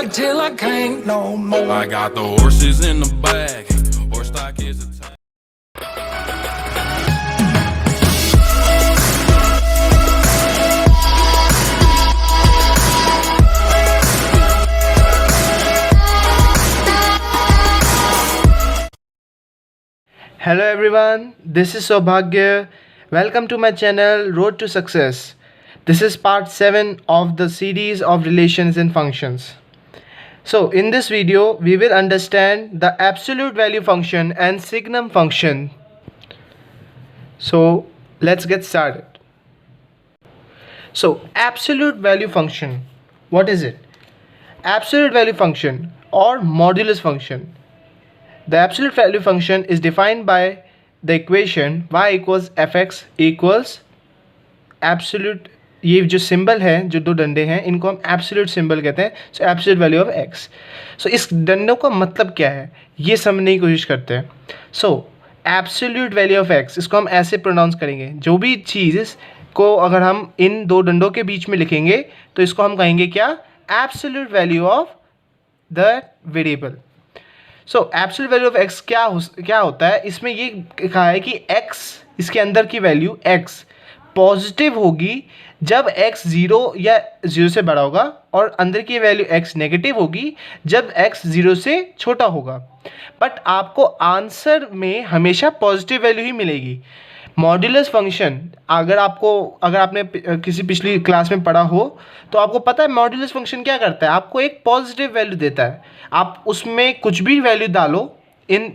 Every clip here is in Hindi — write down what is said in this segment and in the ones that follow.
till I can't no more. I got the horses in the back, horse stock is a Hello everyone, this is Saubhagya. Welcome to my channel Road to Success. This is part 7 of the series of relations and functions. So in this video, we will understand the absolute value function and signum function. So let's get started. So absolute value function, what is it? Absolute value function or modulus function. The absolute value function is defined by the equation y equals fx equals absolute, ये जो सिंबल है, जो दो डंडे हैं, इनको हम एब्सोल्यूट सिंबल कहते हैं. सो एब्सोल्यूट वैल्यू ऑफ x. सो इस डंडों का मतलब क्या है ये समझने की कोशिश करते हैं. सो एब्सोल्यूट वैल्यू ऑफ x, इसको हम ऐसे प्रोनाउंस करेंगे. जो भी चीज़ को अगर हम इन दो डंडों के बीच में लिखेंगे तो इसको हम कहेंगे क्या? Absolute value of the variable. So absolute value of x क्या होता है? इसमें ये कहा है कि x, इसके अंदर की वैल्यू x पॉजिटिव होगी जब x 0 या 0 से बड़ा होगा, और अंदर की वैल्यू x नेगेटिव होगी जब x 0 से छोटा होगा. बट आपको आंसर में हमेशा पॉजिटिव वैल्यू ही मिलेगी. मॉड्यूलस फंक्शन, अगर आपने किसी पिछली क्लास में पढ़ा हो तो आपको पता है मॉड्यूलस फंक्शन क्या करता है. आपको एक पॉजिटिव वैल्यू देता है. आप उसमें कुछ भी वैल्यू डालो इन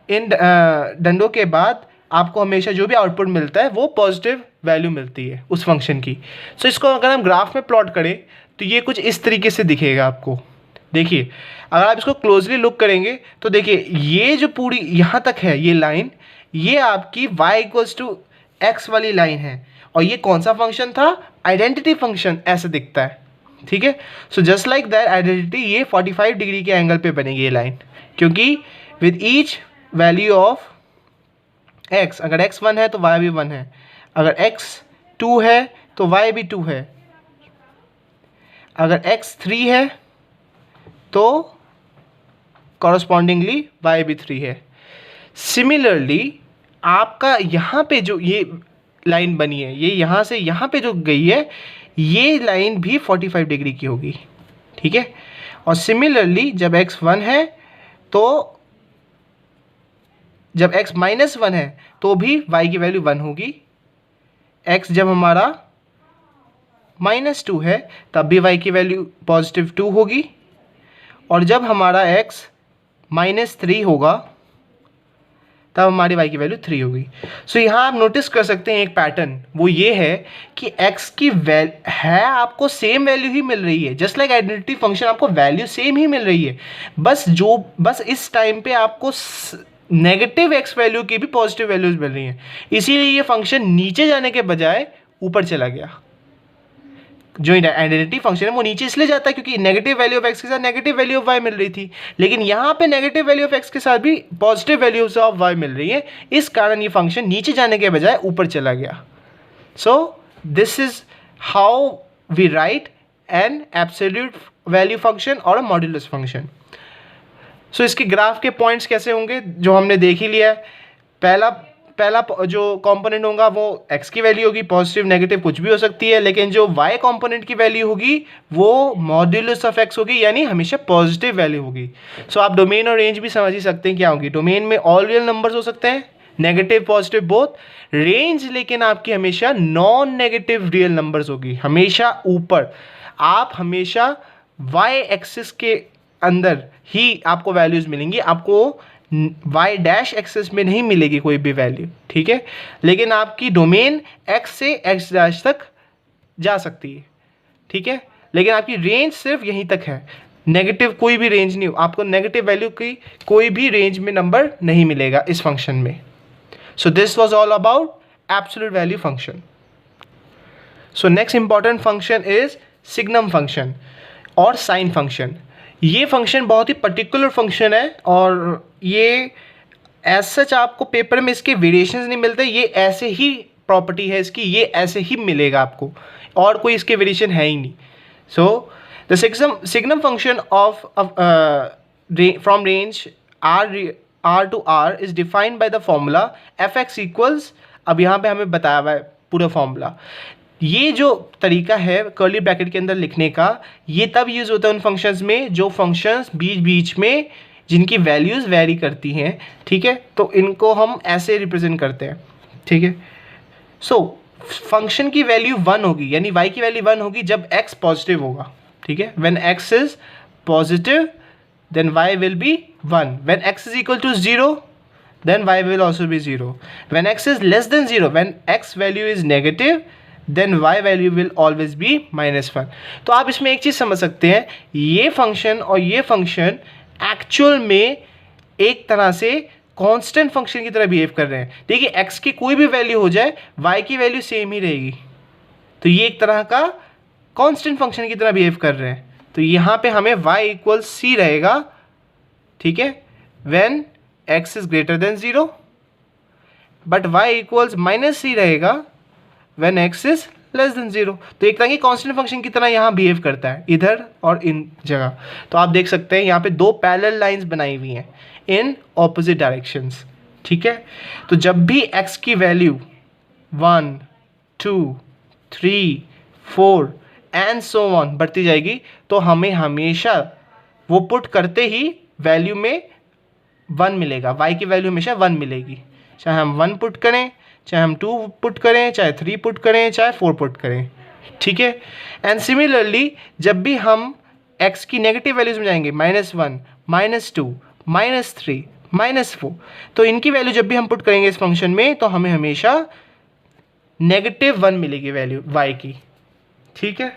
डंडों के बाद, आपको हमेशा जो भी आउटपुट मिलता है वो पॉजिटिव वैल्यू मिलती है उस फंक्शन की. सो इसको अगर हम ग्राफ में प्लॉट करें तो ये कुछ इस तरीके से दिखेगा आपको. देखिए, अगर आप इसको क्लोजली लुक करेंगे तो देखिए ये जो पूरी यहाँ तक है ये लाइन, ये आपकी y इक्वल्स टू एक्स वाली लाइन है. और ये कौन सा फंक्शन था? आइडेंटिटी फंक्शन ऐसे दिखता है. ठीक है. So just like that identity, ये 45 डिग्री के एंगल पे बनेगी ये लाइन, क्योंकि with each value of x, अगर x 1 है तो y भी 1 है, अगर x 2 है तो y भी 2 है, अगर x 3 है तो कॉरस्पॉन्डिंगली y भी 3 है. सिमिलरली आपका यहाँ पे जो ये लाइन बनी है, ये यहाँ से यहाँ पे जो गई है, ये लाइन भी 45 डिग्री की होगी. ठीक है. और सिमिलरली जब x 1 है तो जब x माइनस 1 है तो भी y की वैल्यू 1 होगी. x जब हमारा माइनस 2 है तब भी y की वैल्यू पॉजिटिव 2 होगी. और जब हमारा x माइनस 3 होगा तब हमारी y की वैल्यू 3 होगी. सो यहाँ आप नोटिस कर सकते हैं एक पैटर्न, वो ये है कि x की है आपको सेम वैल्यू ही मिल रही है. जस्ट लाइक आइडेंटिटी फंक्शन आपको वैल्यू सेम ही मिल रही है. बस इस टाइम पे आपको नेगेटिव x वैल्यू की भी पॉजिटिव वैल्यूज मिल रही हैं. इसीलिए ये फंक्शन नीचे जाने के बजाय ऊपर चला गया. जो आइडेंटिटी फंक्शन है वो नीचे इसलिए जाता है क्योंकि नेगेटिव वैल्यू ऑफ x के साथ नेगेटिव वैल्यू ऑफ y मिल रही थी, लेकिन यहाँ पे नेगेटिव वैल्यू ऑफ x के साथ भी पॉजिटिव वैल्यूज ऑफ y मिल रही है. इस कारण ये फंक्शन नीचे जाने के बजाय ऊपर चला गया. So this is how we write an absolute value function और अ मॉड्यूलस फंक्शन. सो इसके ग्राफ के पॉइंट्स कैसे होंगे जो हमने देख ही लिया है. पहला जो कंपोनेंट होगा वो x की वैल्यू होगी, पॉजिटिव नेगेटिव कुछ भी हो सकती है, लेकिन जो y कंपोनेंट की वैल्यू होगी वो मॉड्यूलस ऑफ x होगी, यानी हमेशा पॉजिटिव वैल्यू होगी. सो आप डोमेन और रेंज भी समझ ही सकते हैं क्या होगी. डोमेन में ऑल रियल नंबर्स हो सकते हैं, नेगेटिव पॉजिटिव बोथ. रेंज लेकिन आपकी हमेशा नॉन नेगेटिव रियल नंबर्स होगी, हमेशा ऊपर. आप हमेशा y एक्सिस के अंदर ही आपको वैल्यूज़ मिलेंगी, आपको y डैश एक्सिस में नहीं मिलेगी कोई भी वैल्यू. ठीक है. लेकिन आपकी डोमेन x से x डैश तक जा सकती है. ठीक है. लेकिन आपकी रेंज सिर्फ यहीं तक है, नेगेटिव कोई भी रेंज नहीं. आपको नेगेटिव वैल्यू की कोई भी रेंज में नंबर नहीं मिलेगा इस फंक्शन में. So this was all about absolute value function. So next important function is signum function और साइन फंक्शन. ये फंक्शन बहुत ही पर्टिकुलर फंक्शन है और ये एज सच आपको पेपर में इसके वेरिएशंस नहीं मिलते. ये ऐसे ही प्रॉपर्टी है इसकी, ये ऐसे ही मिलेगा आपको, और कोई इसके वेरिएशन है ही नहीं. सो The signum function of from range r to r is defined by the formula fx equals, अब यहाँ पे हमें बताया हुआ है पूरा फॉर्मूला। ये जो तरीका है कर्ली ब्रैकेट के अंदर लिखने का, ये तब यूज़ होता है उन फंक्शंस में जो फंक्शंस बीच बीच में जिनकी वैल्यूज़ वेरी करती हैं, ठीक है। तो इनको हम ऐसे रिप्रेजेंट करते हैं, ठीक है। सो फंक्शन की वैल्यू 1 होगी, यानी y की वैल्यू 1 होगी जब x पॉजिटिव होगा, ठीक है। When x is positive then y will be 1. When x is equal to 0, then y will also be 0. When x is less than 0, when x value is negative, then y value will always be -1. तो आप इसमें एक चीज़ समझ सकते हैं, ये फंक्शन और ये फंक्शन एक्चुअल में एक तरह से कांस्टेंट फंक्शन की तरह बिहेव कर रहे हैं। देखिए x की कोई भी वैल्यू हो जाए, y की वैल्यू सेम ही रहेगी, तो ये एक तरह का कांस्टेंट फंक्शन की तरह बिहेव कर रहे हैं। तो यहाँ पे हमें y इक्वल c रहेगा, ठीक है, when x is greater than 0, but y equals -c रहेगा when x is less than 0। तो एक तरह की कांस्टेंट फंक्शन की तरह यहाँ बिहेव करता है इधर और इन जगह। तो आप देख सकते हैं यहाँ पे दो पैरेलल लाइंस बनाई हुई हैं इन ऑपोजिट डायरेक्शंस, ठीक है। तो जब भी x की वैल्यू 1, 2, 3, 4 एंड सो ऑन बढ़ती जाएगी, तो हमें हमेशा वो पुट करते ही वैल्यू में 1 मिलेगा, y की वैल्यू हमेशा 1 मिलेगी, चाहे हम 1 पुट करें, चाहे हम 2 पुट करें, चाहे 3 पुट करें, चाहे 4 पुट करें, ठीक है। एंड सिमिलरली जब भी हम x की नेगेटिव वैल्यूज में जाएंगे, -1, -2, -3, -4, तो इनकी वैल्यू जब भी हम पुट करेंगे इस फंक्शन में, तो हमें हमेशा -1 मिलेगी वैल्यू y की, ठीक है।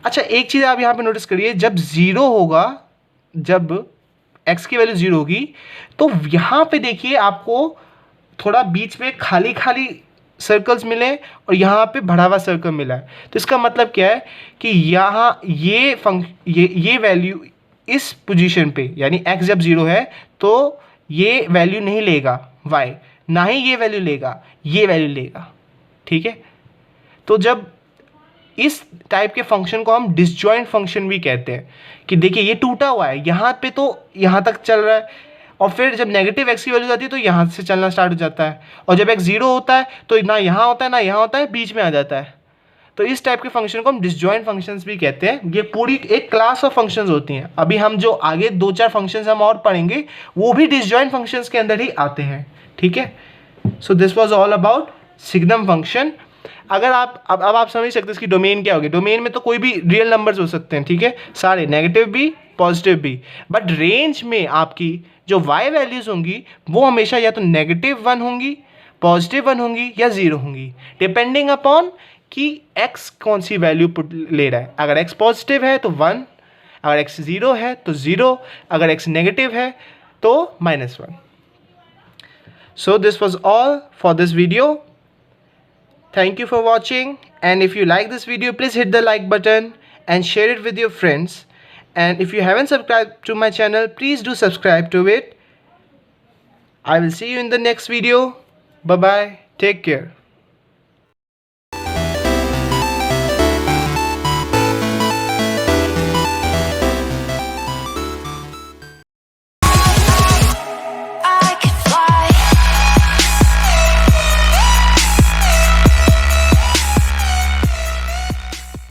अच्छा एक चीज़ आप यहाँ पे नोटिस करिए, जब 0 होगा, जब x की वैल्यू 0 होगी, तो यहाँ पे देखिए आपको थोड़ा बीच में खाली खाली सर्कल्स मिले और यहाँ पे बढ़ा हुआ सर्कल मिला है। तो इसका मतलब क्या है कि यहाँ ये वैल्यू इस पोजीशन पे, यानी x जब 0 है तो ये वैल्यू नहीं लेगा y, ना ही ये वैल्यू लेगा, ये वैल्यू लेगा, ठीक है। तो जब इस टाइप के फंक्शन को हम डिसजॉइंट फंक्शन भी कहते हैं, कि देखिए ये टूटा हुआ है, यहाँ पे तो यहाँ तक चल रहा है, और फिर जब नेगेटिव x की वैल्यू आती है तो यहाँ से चलना स्टार्ट हो जाता है, और जब x 0 होता है तो ना यहाँ होता है ना यहाँ होता है, बीच में आ जाता है। तो इस टाइप के फंक्शन को हम डिसजॉइंट फंक्शंस भी कहते हैं। ये पूरी एक क्लास ऑफ फंक्शंस होती हैं। अभी हम जो आगे 2-4 फंक्शंस हम और पढ़ेंगे वो भी डिसजॉइंट फंक्शंस के अंदर ही आते हैं, ठीक है। So this was all about signum function. अगर आप अब आप समझ सकते हैं इसकी डोमेन क्या होगी। डोमेन में तो कोई भी रियल नंबर्स हो सकते हैं, ठीक है, सारे नेगेटिव भी पॉजिटिव भी, बट रेंज में आपकी जो y वैल्यूज़ होंगी वो हमेशा या तो -1 होंगी, +1 होंगी या 0 होंगी, डिपेंडिंग अपॉन कि x कौन सी वैल्यू ले रहा है। अगर x पॉजिटिव है तो 1, अगर x 0 है तो 0, अगर x नेगेटिव है तो -1। So this was all for this video. Thank you for watching, and if you like this video, please hit the like button and share it with your friends. And if you haven't subscribed to my channel, please do subscribe to it. I will see you in the next video. Bye bye. Take care.